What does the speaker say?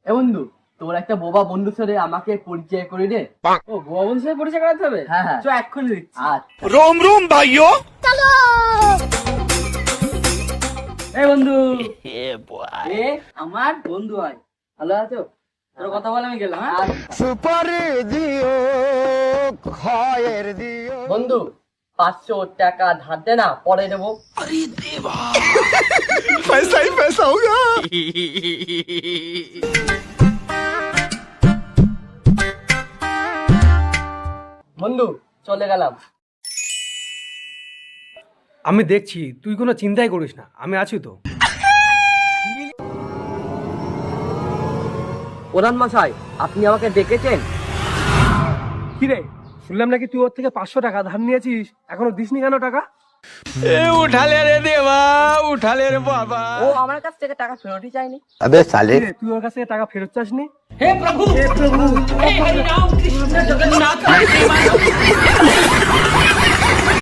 এ বন্ধু, তোর একটা বোবা বন্ধুর সাথে আমাকে পরিচয় করে দে। ও গোয়া বন্ধুর সাথে পরিচয় করাতে হবে? হ্যাঁ হ্যাঁ, চ এক্ষুনি দিচ্ছি। আচ্ছা। रोम रोम भाइयों এই বন্ধু, এ আমার বন্ধু হয়। ভালো আছো? তোর কথা বলে আমি গেলাম। হ্যাঁ सुपारी दियो खয়ের दियो বন্ধু, 500 টাকা ধার দে না, পরে দেবো। पैसा ही पैसा होगा বন্ধু, চলে গেলাম। আমি দেখছি, তুই কোনো চিন্তাই করিস না, আমি আছি তো। প্রধান মশাই, আপনি আমাকে ডেকেছেন? কি রে, শুনলাম নাকি তুই ওর থেকে 500 টাকা ধার নিয়েছিস, এখনো দিসনি কেন টাকা? उठा ले रे देवा उठा ले रे बाबा ও আমার কাছ থেকে টাকা ফেরতই চাইনি। अबे साले কি রে, তুই ওর কাছ থেকে টাকা ফেরত চাসনি? হে প্রভু, হে প্রভু, হে হরি রাম,